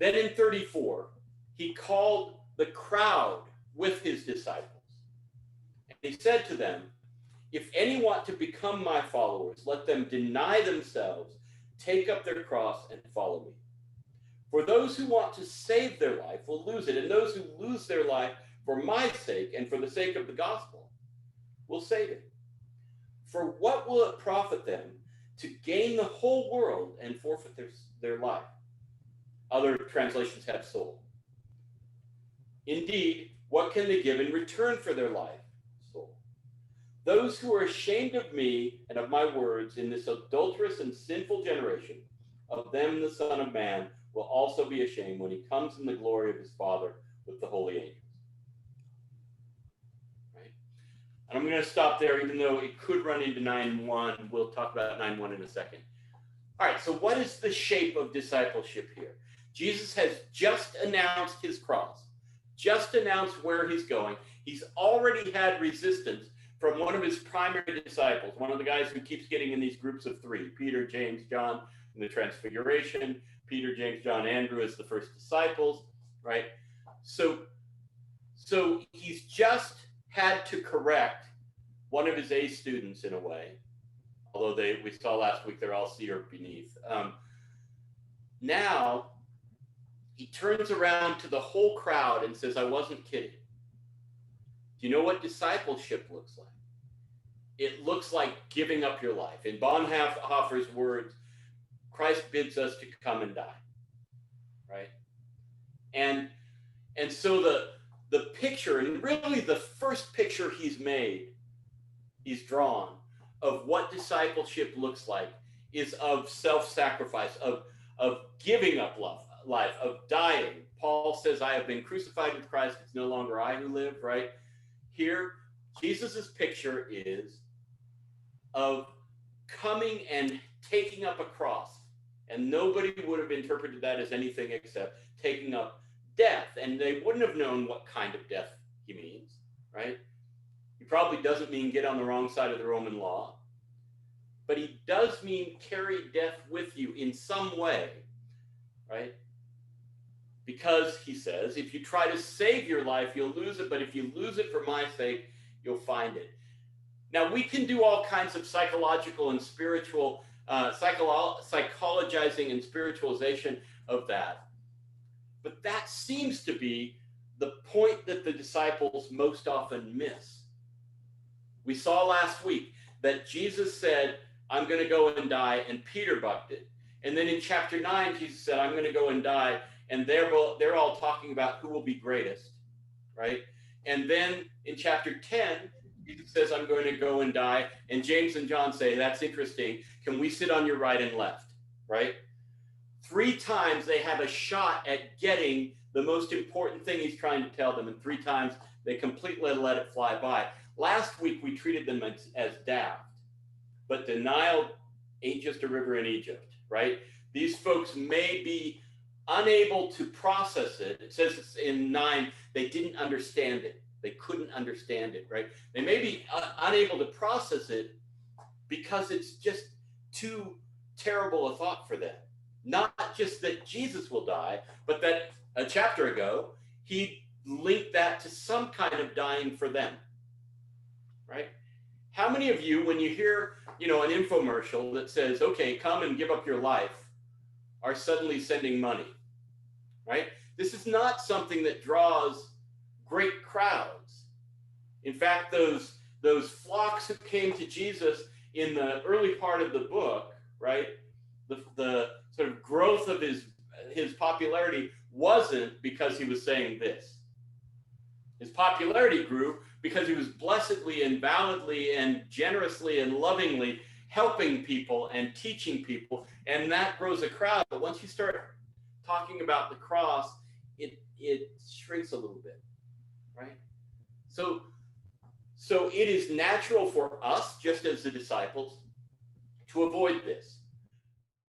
Then in 34, he called the crowd with his disciples. And he said to them, if any want to become my followers, let them deny themselves, take up their cross, and follow me. For those who want to save their life will lose it, and those who lose their life for my sake and for the sake of the gospel will save it. For what will it profit them to gain the whole world and forfeit their life? Other translations have soul. Indeed, what can they give in return for their life? Soul. Those who are ashamed of me and of my words in this adulterous and sinful generation, of them the Son of Man will also be ashamed when he comes in the glory of his Father with the holy angels. Right? And I'm going to stop there, even though it could run into 9:1. We'll talk about 9:1 in a second. All right, so what is the shape of discipleship here? Jesus has just announced his cross, just announced where he's going. He's already had resistance from one of his primary disciples, one of the guys who keeps getting in these groups of three, Peter, James, John, in the Transfiguration. Peter, James, John, Andrew as the first disciples, right? So he's just had to correct one of his A students in a way, although we saw last week they're all C or beneath. Now he turns around to the whole crowd and says, I wasn't kidding. Do you know what discipleship looks like? It looks like giving up your life. In Bonhoeffer's words, Christ bids us to come and die, right? And so the picture, and really the first picture he's drawn of what discipleship looks like is of self-sacrifice, of giving up life, of dying. Paul says, I have been crucified with Christ. It's no longer I who live, right? Here, Jesus's picture is of coming and taking up a cross. And nobody would have interpreted that as anything except taking up death. And they wouldn't have known what kind of death he means, right? He probably doesn't mean get on the wrong side of the Roman law. But he does mean carry death with you in some way, right? Because he says, if you try to save your life, you'll lose it. But if you lose it for my sake, you'll find it. Now, we can do all kinds of psychological and spiritual psychologizing and spiritualization of that. But that seems to be the point that the disciples most often miss. We saw last week that Jesus said, I'm going to go and die, and Peter bucked it. And then in chapter 9, Jesus said, I'm going to go and die, and they're all talking about who will be greatest, right? And then in chapter 10, Jesus says, I'm going to go and die. And James and John say, that's interesting. Can we sit on your right and left, right? 3 times they have a shot at getting the most important thing he's trying to tell them. And 3 times they completely let it fly by. Last week, we treated them as daft. But denial ain't just a river in Egypt, right? These folks may be unable to process it. It says in 9, they didn't understand it. They couldn't understand it, right? They may be unable to process it because it's just too terrible a thought for them. Not just that Jesus will die, but that a chapter ago, he linked that to some kind of dying for them, right? How many of you, when you hear, an infomercial that says, okay, come and give up your life, are suddenly sending money, right? This is not something that draws great crowds. In fact, those flocks who came to Jesus in the early part of the book, right? The sort of growth of his popularity wasn't because he was saying this. His popularity grew because he was blessedly and validly and generously and lovingly helping people and teaching people, and that grows a crowd. But once you start talking about the cross, it shrinks a little bit, right? So it is natural for us, just as the disciples, to avoid this.